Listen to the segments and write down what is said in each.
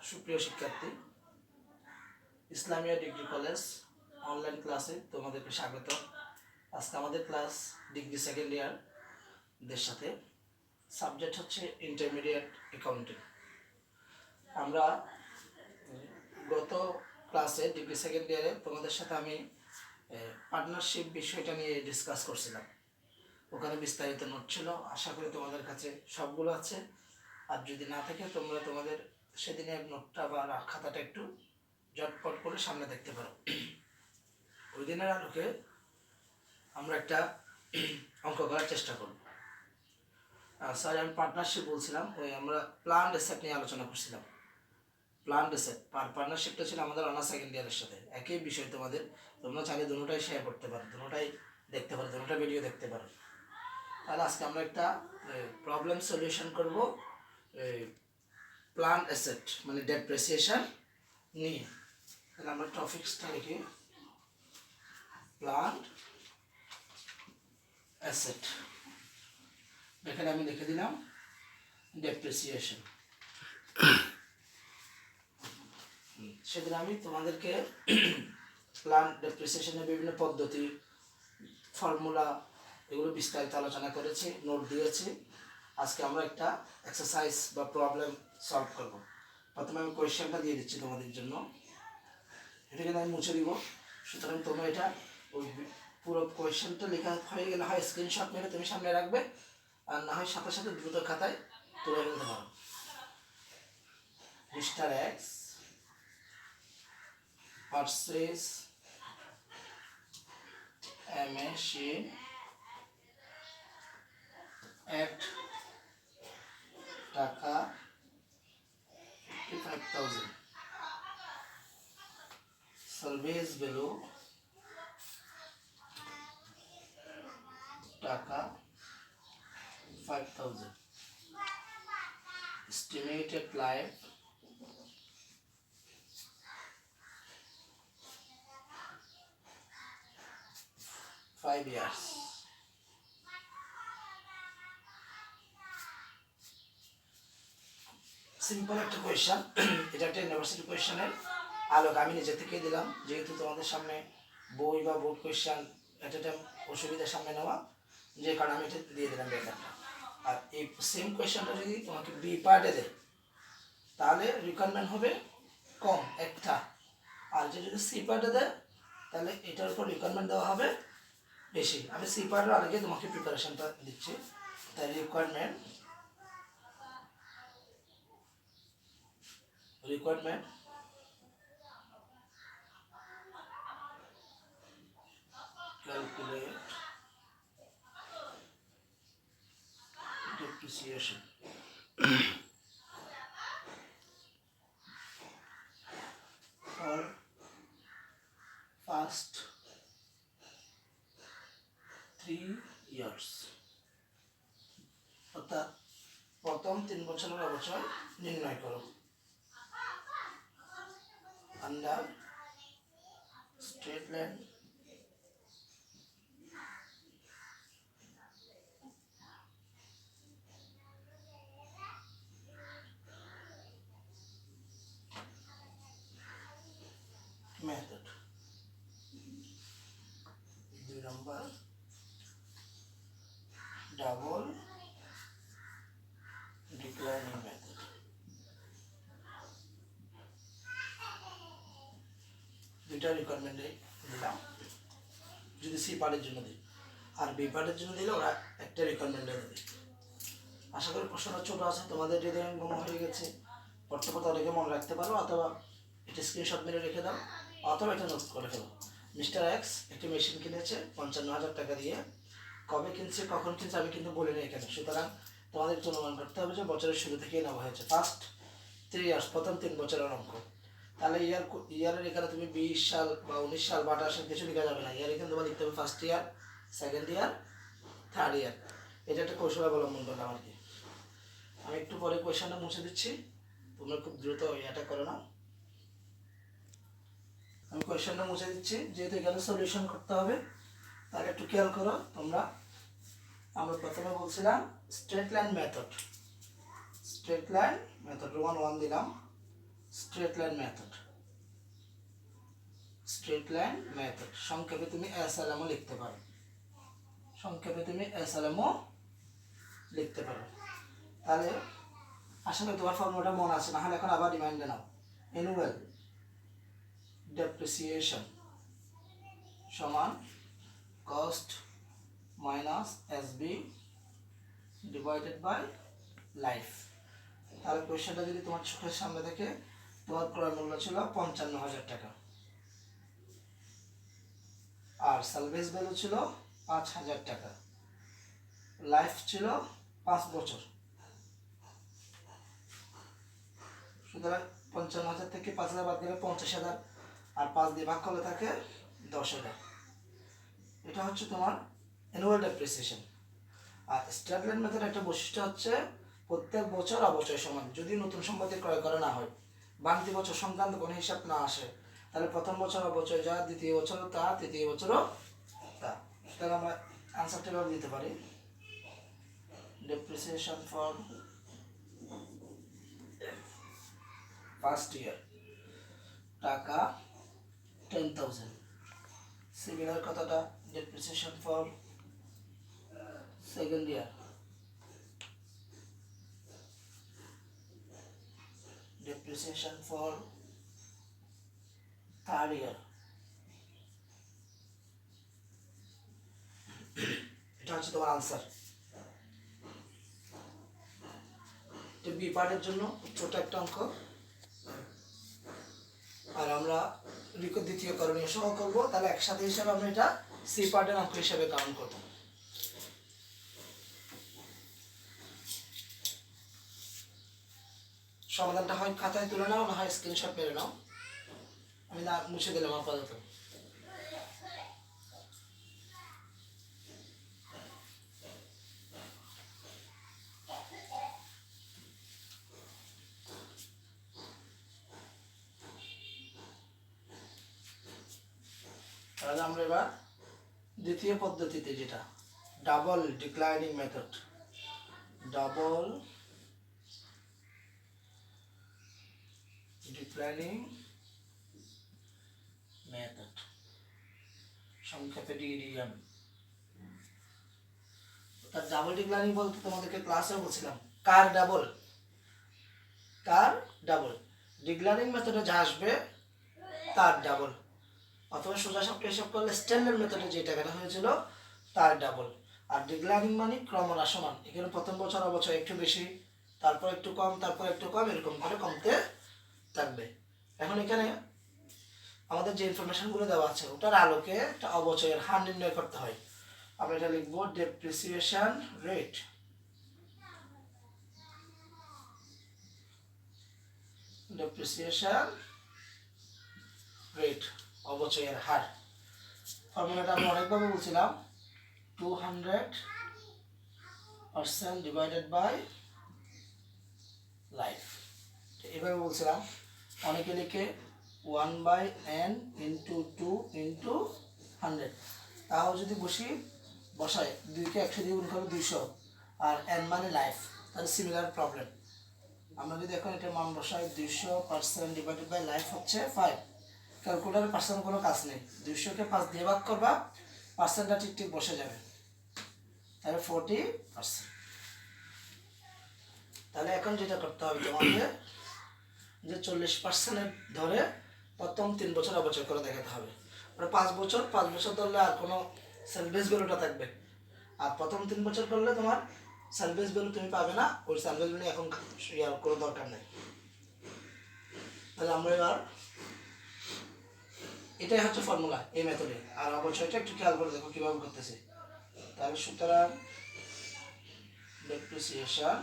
সুপ্রিয় শিক্ষার্থী, Islamia degree college online ক্লাসে তোমাদেরকে স্বাগত। আজকে আমাদের ক্লাস ডিগ্রি সেকেন্ড ইয়ারদের সাথে সাবজেক্ট হচ্ছে ইন্টারমিডিয়েট অ্যাকাউন্টিং। আমরা গত ক্লাসে ডিগ্রি সেকেন্ড ইয়ারে তোমাদের সাথে আমি পার্টনারশিপ বিষয়টা নিয়ে ডিসকাস করছিলাম। ওখানে বিস্তারিত নোট ছিল, আশা করি তোমাদের কাছে সবগুলো আছে। আর যদি না থাকে তোমরা তোমাদের সেদিনের নোটটা বা খাতাটা একটু জটপট করে সামনে দেখতে পারো। ওই দিনের আলোকে আমরা একটা অঙ্ক করার চেষ্টা করব। স্যার, আমি পার্টনারশিপ বলছিলাম, ওই আমরা প্ল্যান্ড অ্যাসেট নিয়ে আলোচনা করছিলাম। প্ল্যান্ড অ্যাসেট পার্টনারশিপটা ছিল আমাদের অনার্স সেকেন্ড ইয়ারের সাথে একই বিষয়। তোমরা চাইলে দুটোটাই শেয়ার করতে পারো, দুটোটাই দেখতে পারো, দুটোটা ভিডিও দেখতে পারো। তাহলে আজকে আমরা একটা প্রবলেম সলিউশন করব প্ল্যান্ড অ্যাসেট মানে ডেপ্রিসিয়েশন নিয়ে। তাহলে আমরা টপিকসটা লিখি প্ল্যান্ড অ্যাসেট। এখানে আমি লিখে দিলাম ডেপ্রিসিয়েশন। সেদিন আমি তোমাদেরকে প্ল্যান্ট ডেপ্রিসিয়েশনের বিভিন্ন পদ্ধতি, ফর্মুলা এগুলো বিস্তারিত আলোচনা করেছি, নোট দিয়েছি। আজকে আমরা একটা এক্সারসাইজ বা প্রবলেম সলভ করব। প্রথমে আমি কোয়েশ্চেনটা দিয়ে দিচ্ছি তোমাদের জন্য, এটাকে আমি মুছে দিব। সুতরাং তোমরা এটা ওই পুরো কোয়েশ্চেনটা লেখা হয়ে গেলে হয় স্ক্রিনশট মেরে তুমি সামনে রাখবে, আর না হয় সাথে সাথে দ্রুত খাতায় তুলে ফেলতে পারো। Mister x purchase a machine at টাকা 55,000, service value টাকা 5,000, estimated life 5 years. সিম্পল একটা কোয়েশ্চেন। এটা একটা ইউনিভার্সিটি কোয়েশ্চেনের আলোক আমি নিজে থেকেই দিলাম, যেহেতু তোমাদের সামনে বই বা বোর্ড কোয়েশ্চেন এটা অসুবিধার সামনে নেওয়া, যে কারণে আমি এটা দিয়ে দিলাম ব্যাপারটা। আর এই সেম কোয়েশ্চেনটা যদি তোমাকে বি পার্টে দেয় তাহলে রিকোয়ারমেন্ট হবে কম একটা, আর যদি সি পার্টে দেয় তাহলে এটার উপর রিকোয়ারমেন্ট দেওয়া হবে বেশি। আমি সি পার্টের আগে তোমাকে প্রিপারেশনটা দিচ্ছি। তাই requirement calculate depreciation. For past 3 years, অর্থাৎ প্রথম 3 বছরের অবচয় নির্ণয় করো। Under straight line method. 2 নম্বর ডাবল ডিক্লাইনিং মেথড। দুইটা রিকোয়ারমেন্টে দিলাম যদি সি পার্টের জন্য দিই, আর বি পার্টের জন্য দিলে ওরা একটা রিকোয়ারমেন্টে দেবে। আশা করি প্রশ্নটা ছোটো আছে, তোমাদের যদি মনে হয়ে গেছে পড়তে পড়তে অনেকে মনে রাখতে পারো, অথবা এটা স্ক্রিনশট মেরে রেখে দাও, অথবা এটা নোট করে ফেলো। মিস্টার এক্স একটি মেশিন কিনেছে 55,000 টাকা দিয়ে। কবে কিনছে, কখন কিনছে আমি কিন্তু বলিনি এখানে। সুতরাং তোমাদের অনুমান করতে হবে যে বছরের শুরু থেকেই নেওয়া হয়েছে, ফার্স্ট 3 ইয়ার্স, প্রথম 3 বছরের অঙ্ক। তাহলে ইয়ারের এখানে তুমি 20 সাল বা 19 সাল বা 18 সাল কিছু লেখা যাবে না। ইয়ার এখানে তোমার লিখতে হবে first year, second year, third year. এটা একটা কৌশল অবলম্বন করলাম আর কি। আমি একটু পরে কোয়েশনটা মুছে দিচ্ছি, তোমরা খুব দ্রুত এটা করো না। আমি কোয়েশনটা মুছে দিচ্ছি, যেহেতু এখানে সলিউশন করতে হবে। তাহলে একটু খেয়াল করো তোমরা। আমরা প্রথমে বলছিলাম স্ট্রেট লাইন মেথড। রোমান 1 দিলাম, straight line method, straight line method সংক্ষেপে তুমি এসএলএমও লিখতে পারো, সংক্ষেপে তুমি এসএলএমও লিখতে পারো। তাহলে আশা করি তোমার ফর্মুলাটা মনে আছে, না হলে এখন আবার রিমাইন্ডে নাও। অ্যানুয়াল ডেপ্রিসিয়েশন সমান cost minus SB divided by life. তাহলে কোয়েশ্চেনটা যদি তোমার চোখের সামনে থেকে, তোমার ক্রয় মূল্য ছিল 55,000 টাকা, আর সালভেজ ভ্যালু ছিল 5,000 টাকা, লাইফ ছিল 5 বছর। সুতরাং 55,000 থেকে 5,000 বাদ গেলে 50,000, আর 5 দিয়ে ভাগ করলে থাকে 10,000। এটা হচ্ছে তোমার অ্যানুয়াল ডেপ্রিসিয়েশন। আর স্ট্রেট লাইন মেথড একটা বৈশিষ্ট্য হচ্ছে প্রত্যেক বছর অবচয় সমান। যদি নতুন সম্পত্তি ক্রয় করা না হয়, বাড়তি বছর সংক্রান্ত কোনো হিসাব না আসে, তাহলে প্রথম বছর অবচয় যা, দ্বিতীয় বছরও তা, তৃতীয় বছরও তা। তাহলে আমরা আনসারটা এভাবে দিতে পারি, ডেপ্রিসিয়েশন ফর ফার্স্ট ইয়ার টাকা 10,000। সিমিলার কথাটা depreciation for second year, depreciation for third year। এটা হচ্ছে তোমার আনসার। এটা বি পার্টের জন্য ছোট একটা অঙ্ক, আর আমরা দ্বিতীয় করণীয় সহ করব। তাহলে একসাথে হিসাবে আমরা এটা সি পার্টের অঙ্ক হিসাবে কাউন্ট করব। সমাধানটা হয় খাতায় তুলে নাও, না হয় স্ক্রিনশট মেরে নাও, আমি না মুছে দিলাম আপাতত। তাহলে আমরা এবার দ্বিতীয় পদ্ধতিতে, যেটা double declining method, double declining method সংক্ষেপে ডিডিএম। তার ডাবল ডিক্লাইনিং বলতে তোমাদেরকে ক্লাসে বলছিলাম কার ডাবল, কার ডাবল ডিক্লাইনিং মেথডে যা আসবে তার ডাবল, অথবা সোজা সাপটা হিসাব করলে স্ট্যান্ডার্ড মেথডে যে টাকাটা হয়েছিল তার ডাবল। আর ডিক্লাইনিং মানে ক্রমহ্রাসমান, এখানে প্রথম বছর অবচয় একটু বেশি, তারপর একটু কম, তারপর একটু কম, এরকম করে কমতে থাকবে। এখন এখানে আমাদের যে ইনফরমেশনগুলো দেওয়া আছে ওটার আলোকে একটা অবচয়ের হার নির্ণয় করতে হয়। আমরা এটা লিখব ডেপ্রিসিয়েশন রেট, ডেপ্রিসিয়েশন রেট অবচয়ের হার। ফর্মুলাটা আমরা অনেকভাবে বলছিলাম, 200% ডিভাইডেড বাই লাইফ, এভাবে বলছিলাম। অনেকে লিখে 1/n × 2 × 100। তাও যদি বসায় 2কে 100 দিয়ে গুণ করবে 200, আর n মানে লাইফ, তাহলে সিমিলার প্রবলেম। আমরা যদি এখন এটা মান বসাই, 200% ডিভাইডেড বাই লাইফ হচ্ছে 5। ক্যালকুলেটারে পার্সেন্ট কোনো কাজ নেই, 200কে 5 দিয়ে ভাগ করবা, পার্সেন্টটা ঠিক ঠিক বসে যাবে, তাহলে 40%। তাহলে এখন যেটা করতে হবে তোমাদের, যে 40% ধরে প্রথম 3 বছর অবচয় করে দেখাতে হবে। 5 বছর ধরলে আর কোনো সালভেজ ভ্যালুটা থাকবে, আর প্রথম 3 বছর করলে তোমার সালভেজ ভ্যালু তুমি পাবে না, ওই সালভেজ ভ্যালু এখন ইয়ার কোনো দরকার নেই। তাহলে আমরা এবার এটাই হচ্ছে ফর্মুলা এই মেথডে, আর অবচয়টা একটু খেয়াল করে দেখো কিভাবে করতেছে। তাহলে সুতরাং ডেপ্রিসিয়েশন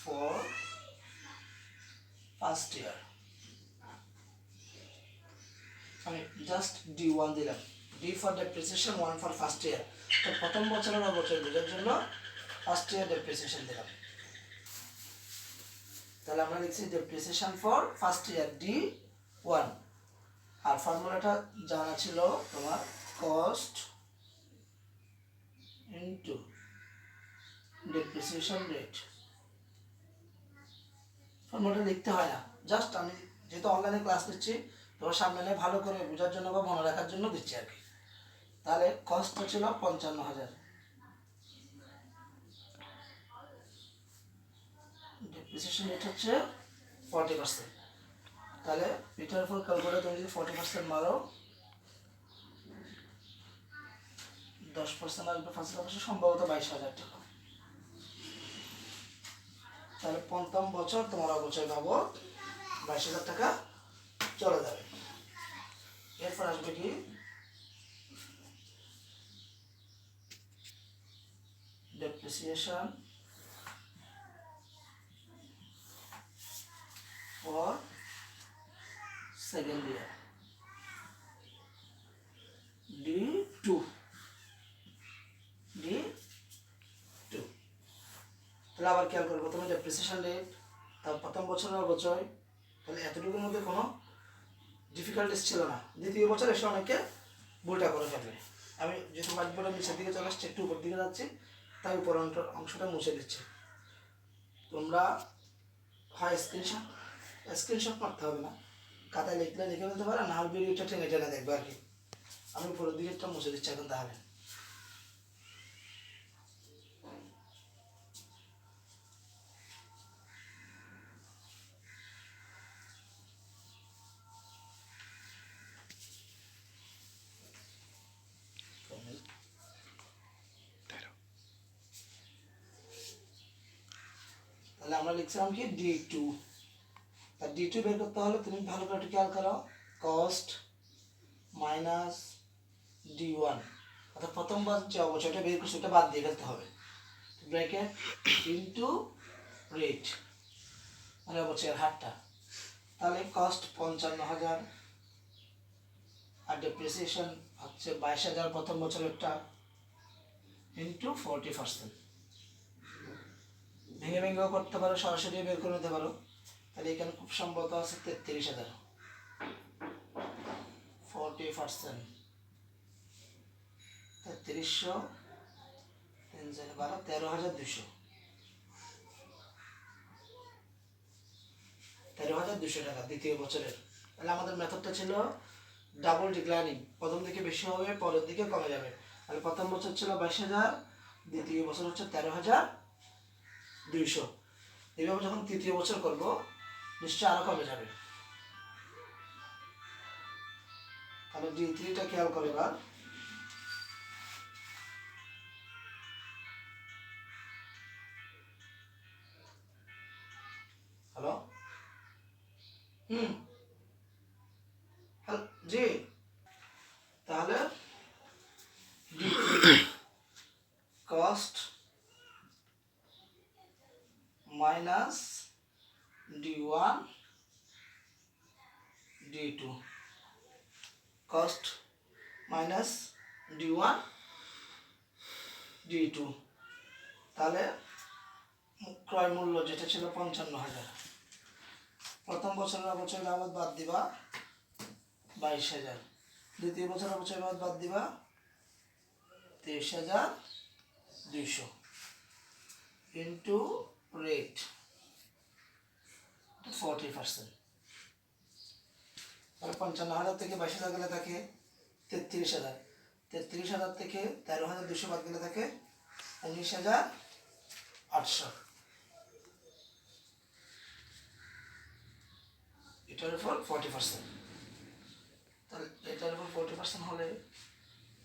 ফর ফার্স্ট ইয়ার, আমি জাস্ট D1 দিলাম, D for depreciation, 1 for first year. তো প্রথম বছরের অবচয় বোঝার জন্য ফার্স্ট ইয়ার ডেপ্রিসিয়েশন দিলাম। তাহলে আমরা লিখছি depreciation for first year D1, আর ফর্মুলাটা জানা ছিল তোমার কস্ট ইনটু ডেপ্রিসিয়েশন রেট। ফর্মুলাটা লিখতে হয় না, জাস্ট আমি যেহেতু অনলাইনে ক্লাস দিচ্ছি তোমার সামনে নিয়ে ভালো করে বোঝার জন্য বা মনে রাখার জন্য দিচ্ছি আর কি। তাহলে কস্টটা ছিল 55,000, ডেপ্রিসিয়েশন রেট হচ্ছে 40%। তাহলে এটার উপর ক্যালকুলেটর তুমি যদি 40% মারো 10% আসবে 5,000, সম্ভবত 22,000 টাকা। তাহলে ৫ম বছর তোমার অবচয় বাবদ 22,000 টাকা চলে যাবে। এরপর আসবে কি depreciation for second year D2 তাহলে আবার খেয়াল করবো প্রথমে ডেপ্রিসিয়েশন রেট, তার প্রথম বছরের অবচয়, তাহলে এতটুকুর মধ্যে কোনো ডিফিকাল্টিস ছিল না। দ্বিতীয় বছর এসে অনেকে ভুলটা করে ফেলবে। আমি যেহেতু হোয়াইট বোর্ডের নিচের দিকে চলে আসছি, একটু উপর দিকে যাচ্ছি, তাই উপর অংশটা মুছে দিচ্ছি। তোমরা হয় স্ক্রিনশট মারতে হবে না, খাতায় লিখলে লিখে ফেলতে পারো, না হলে ভিডিওটা টেনে টেনে দেখবে আর কি। আমি উপরের দিকেরটা মুছে দিচ্ছি এখন। তাহলে আমরা লিখছিলাম কি D2। আর D2 বের করতে হলে তুমি ভালো করে খেয়াল করো, কস্ট মাইনাস D1, অর্থাৎ প্রথমবার যে অবচয়টা বের করছে ওটা বাদ দিয়ে ফেলতে হবে, ব্র্যাকেট ইনটু রেট মানে অবচয়ের হারটা। তাহলে কস্ট 55,000 আর ডেপ্রিসিয়েশন হচ্ছে 22,000 প্রথম বছরেরটা ইন্টু 40%। ভেঙে ভেঙেও করতে পারো, সরাসরি বের করে নিতে পারো। তাহলে এখানে খুব সম্ভবত আছে 33,000, 40%, 3300, 3 12, 13,200, 13,200 টাকা দ্বিতীয় বছরের। তাহলে আমাদের মেথডটা ছিল ডাবল ডিক্লাইনিং, প্রথম দিকে বেশি হবে পরের দিকে কমে যাবে। তাহলে প্রথম বছর ছিল 22,000, দ্বিতীয় বছর হচ্ছে 13,200। এইভাবে যখন তৃতীয় বছর করব নিশ্চয়ই আরো কমে যাবে। তাহলে D3টা খেয়াল করে এবার, হ্যালো জি। তাহলে cost minus D1 D2, cost minus D1 D2। তাহলে ক্রয় মূল্য যেটা ছিল 55,000, প্রথম বছরের অবচয় বাবদ বাদ দিবা 22,000, দ্বিতীয় বছরের অবচয় বাবদ বাদ দিবা 23,200 ইন্টু রেট 40%। তাহলে 55,000 থেকে 22,000 গেলে থাকে 33,000, 33,000 থেকে 13,200 বাদ গেলে থাকে 19,800। এটার উপর 40%, তাহলে এটার উপর 40% হলে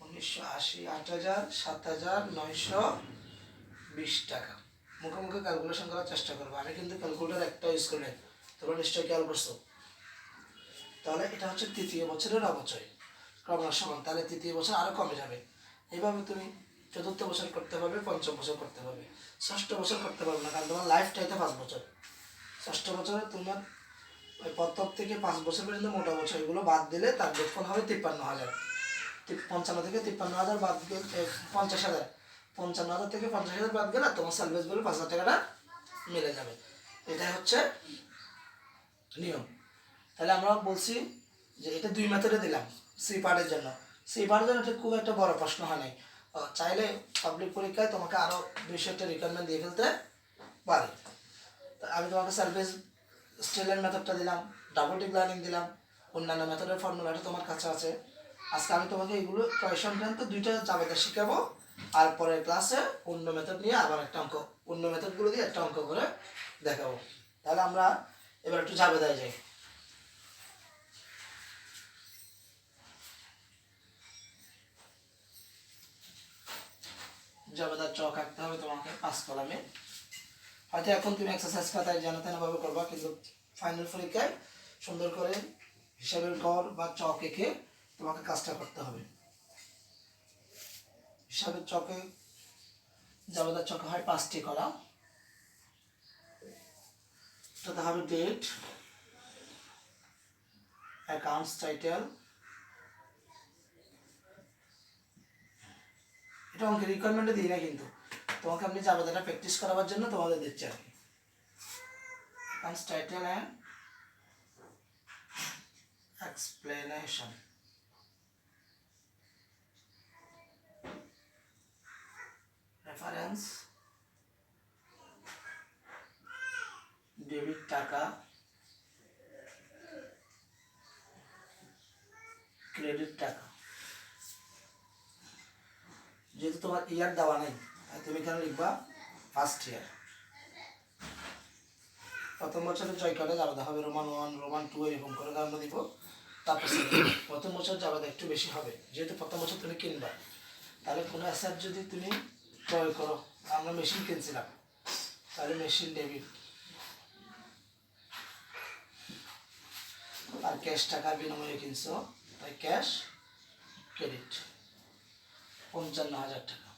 1980, 8,000, 7,920 টাকা। মুখে মুখে ক্যালকুলেশন করার চেষ্টা করবো, আমি কিন্তু ক্যালকুলেটর একটা ইউজ করি, তোমরা নিশ্চয়ই খেয়াল করছো। তাহলে এটা হচ্ছে তৃতীয় বছরের অবচয় ক্রমশমান, তাহলে তৃতীয় বছর আরো কমে যাবে। এইভাবে তুমি চতুর্থ বছর করতে পারবে, পঞ্চম বছর করতে পারবে, ষষ্ঠ বছর করতে পারবে না, কারণ তোমার লাইফ টাইতে 5 বছর। ষষ্ঠ বছরে তোমার ওই প্রথম থেকে 5 বছর পর্যন্ত মোটা বছর এগুলো বাদ দিলে তার যোগফল হবে 53,000। 55 থেকে 53,000 বাদ গেলে 50,000, 55,000 থেকে 50,000 বাদ গেলে তোমার সার্ভিস বিল 5,000 টাকাটা মিলে যাবে। এটাই হচ্ছে নিয়ম। তাহলে আমরা বলছি যে এটা 2 মেথডে দিলাম সি পার্টের জন্য। সি পার্টের জন্য এটা খুব একটা বড় প্রশ্ন হয় নাই, চাইলে পাবলিক পরীক্ষায় তোমাকে আরও 200টা রিকোয়ারমেন্ট দিয়ে ফেলতে পারে। তো আমি তোমাকে সার্ভিস স্টেলের মেথডটা দিলাম, ডাবল টিক লার্নিং দিলাম, অন্যান্য মেথডের ফর্মুলাটা তোমার কাছে আছে। আজকে আমি তোমাকে এগুলো ক্রয় সংক্রান্ত 2টা জাবেদা শেখাবো, আর পরের ক্লাসে অন্য মেথড নিয়ে আবার একটা অঙ্ক, অন্য মেথডগুলো দিয়ে একটা অঙ্ক করে দেখাবো। তাহলে আমরা এবার একটু জাবেদায় যাই। জাবেদার চক আঁকতে হবে তোমাকে 5 কলামে। হয়তো এখন তুমি এক্সারসাইজ খাতায় জানা তেনাভাবে করবা, কিন্তু ফাইনাল পরীক্ষায় সুন্দর করে হিসাবের ঘর বা চক এঁকে তোমাকে কাজটা করতে হবে। হিসাবের চকে জাবেদার চকে হয় 5টি কলাম। এটাতে হবে ডেট, অ্যাকাউন্টস টাইটেল, এটা অঙ্কের রিকোয়ারমেন্টে দিই না, কিন্তু তোমাকে আপনি জাবেদাটা প্র্যাকটিস করাবার জন্য তোমাদের দিচ্ছি আর কি। Accounts title and explanation. Reference, debit টাকা, ক্রেডিট টাকা। যেহেতু তোমার ইয়ার দেওয়া নেই, তুমি এখানে লিখবা ফার্স্ট ইয়ার। প্রথম বছরের জয় কার্ডে জাবেদা হবে রোমান 1, রোমান 2 এরকম করে আমরা দিব। তারপর প্রথম বছর জাবেদা একটু বেশি হবে, যেহেতু প্রথম বছর তুমি কিনবা। তাহলে কোনো অ্যাসেট যদি তুমি ক্রয় করো, আমরা মেশিন কিনছিলাম, তাহলে মেশিন ডেবিট, আর ক্যাশ টাকার বিনিময়ে কিনছো, তাই ক্যাশ ক্রেডিট 55,000 টাকা।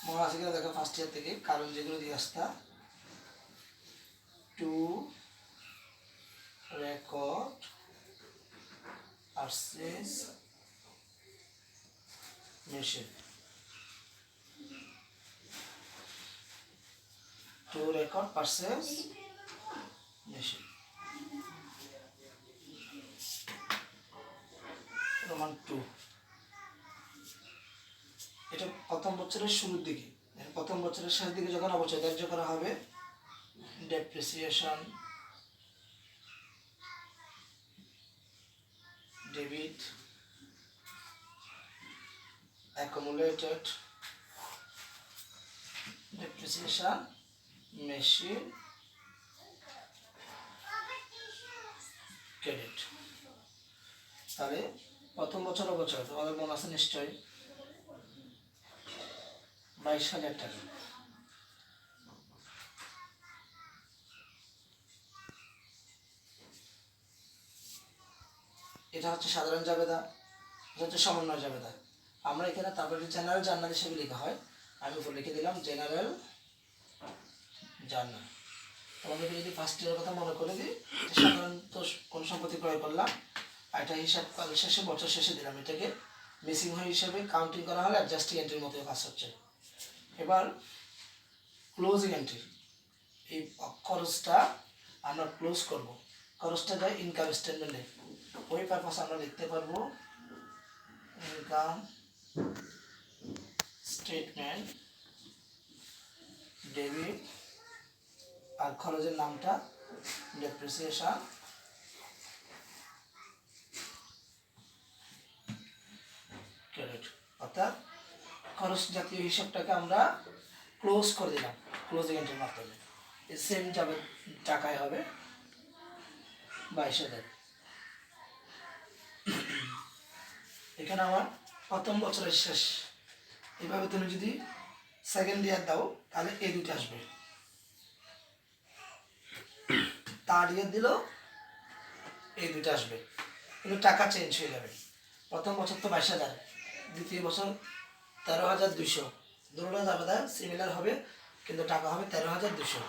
মনে আছে কিনা দেখো ফার্স্ট ইয়ার থেকে, কারণ যেগুলো দিয়ে আসতা to record purchase machine, to record purchase machine, Roman 2। এটা প্রথম বছরের শুরুর দিকে, প্রথম বছরের শেষ দিকে যখন অবচয় ধার্য করা হবে, depreciation, debit, accumulated, depreciation, machine, credit. তাহলে প্রথম বছর অবচয় তোমাদের মনে আছে নিশ্চয়ই 22,000 টাকা। এটা হচ্ছে সাধারণ জাবেদা, এটা হচ্ছে সমন্বয় জাবেদা। আমরা এখানে তারপরে জেনারেল জার্নাল হিসেবে লেখা হয়, আমি উপর লিখে দিলাম জেনারেল জার্নাল। তোমাদেরকে যদি ফার্স্ট ইয়ারের কথা মনে করে দিই, সাধারণত কোন সম্পত্তি ক্রয় করলাম, এটা হিসাব শেষে বছর শেষে দিলাম, এটাকে মিসিং হয়ে হিসেবে কাউন্টিং করা হলে অ্যাডজাস্টিং এন্ট্রির মতো কাজ হচ্ছে। এবার ক্লোজিং এন্ট্রি, এই খরচটা আমরা ক্লোজ করব, খরচটা যায় ইনকাম স্টেটমেন্টে, ওই পারপাস আমরা লিখতে পারবো ইনকাম স্টেটমেন্ট, ডেবিট, আর খরচের নামটা ডেপ্রিসিয়েশন, ক্রেডিট। অর্থাৎ খরচ জাতীয় হিসাবটাকে আমরা ক্লোজ করে দিলাম ক্লোজিং এন্ট্রির মাধ্যমে। সেম যাবে টাকায় হবে 22,000। এখানে আমার প্রথম বছরের শেষ। এভাবে তুমি যদি সেকেন্ড ইয়ার দাও তাহলে এই দুটো আসবে, থার্ড ইয়ার দিলেও এই দুটো আসবে, কিন্তু টাকা চেঞ্জ হয়ে যাবে। প্রথম বছর তো 22,000, দ্বিতীয় বছর 13,200, দুটোটা জাবেদা সিমিলার হবে, কিন্তু টাকা হবে 13,200।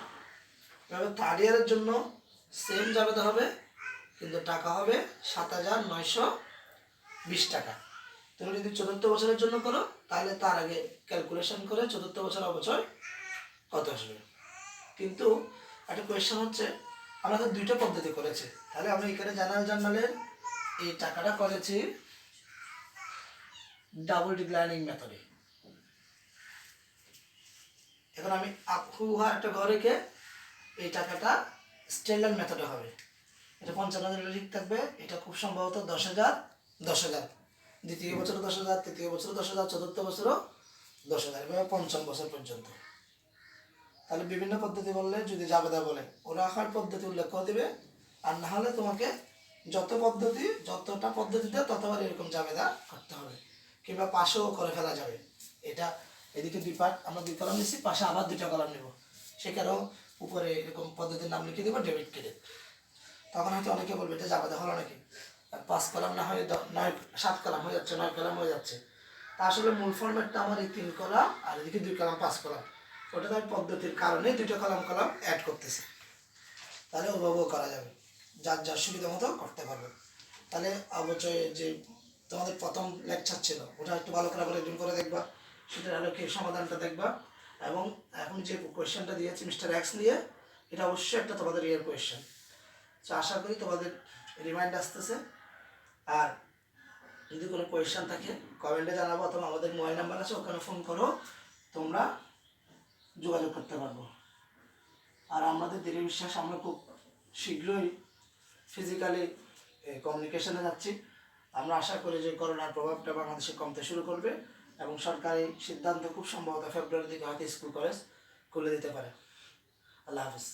এভাবে থার্ড ইয়ারের জন্য সেম জাবেদা হবে, কিন্তু টাকা হবে 7,920 টাকা। তুমি যদি চতুর্থ বছরের জন্য করো তাহলে তার আগে ক্যালকুলেশন করে চতুর্থ বছর অবচয় কত আসবে। কিন্তু একটা কোয়েশ্চেন হচ্ছে, আমরা তো দুইটা পদ্ধতি করেছি, তাহলে আমরা এখানে জেনারেল জার্নালের এই টাকাটা করেছি ডাবল ডিক্লাইনিং মেথডে। এখন আমি হুহা একটা ঘর রেখে এই টাকাটা স্টেলার মেথডে হবে। এটা 55,000 ঠিক থাকবে, এটা খুব সম্ভবত 10,000 10,000, দ্বিতীয় বছরও 10,000, তৃতীয় বছরও 10,000, চতুর্থ বছরও 10,000, এভাবে পঞ্চম বছর পর্যন্ত। তাহলে বিভিন্ন পদ্ধতি বললে যদি জাবেদা বলে ওরা হয় পদ্ধতি উল্লেখ করে দেবে, আর না হলে তোমাকে যতটা পদ্ধতিতে ততবার এরকম জাবেদা করতে হবে, কিংবা পাশেও করে ফেলা যাবে। এটা এদিকে দুই পার্ট, আমরা 2 কলাম নিচ্ছি, পাশে আবার 2টা কলাম নেব, সেখানেও উপরে এরকম পদ্ধতির নাম লিখে দেবো ডেবিট ক্রেডিট। তখন হয়তো অনেকে বলবে এটা জাবেদা হলো নাকি, 5 কলাম না হয়ে 7 কলাম হয়ে যাচ্ছে, 9 কলাম হয়ে যাচ্ছে। তা আসলে মূল ফরম্যাটটা আমার এই 3 কলাম আর এদিকে 2 কলাম 5 কলাম, ওটা তার পদ্ধতির কারণে 2টা কলাম অ্যাড করতেছি। তাহলে ওভাবেও করা যাবে, যার যার সুবিধা মতো করতে পারবে। তাহলে অবশ্যই যে তোমাদের প্রথম লেকচার ছিল ওটা একটু ভালো করে রিডিং করে দেখবা, সেটার হলো কি সমাধানটা দেখবা, এবং এখন যে কোয়েশ্চেনটা দিয়েছি মিস্টার এক্স নিয়ে, এটা অবশ্যই একটা তোমাদের রিয়েল কোয়েশ্চেন। তো আশা করি তোমাদের রিমাইন্ড আসতেছে। আর যদি কোনো কোয়েশ্চেন থাকে কমেন্টে জানাবো, অথবা আমাদের মোবাইল নাম্বার আছে ওখানে ফোন করো, তোমরা যোগাযোগ করতে পারবো। আর আমাদের দৃঢ় বিশ্বাস আমরা খুব শীঘ্রই ফিজিক্যালি কমিউনিকেশনে যাচ্ছি। আমরা আশা করি যে করোনার প্রভাবটা বাংলাদেশে কমতে শুরু করবে, এবং সরকারি সিদ্ধান্ত খুব সম্ভবত ফেব্রুয়ারি দিকে হয়তো স্কুল কলেজ খুলে দিতে পারে। আল্লাহ হাফিজ।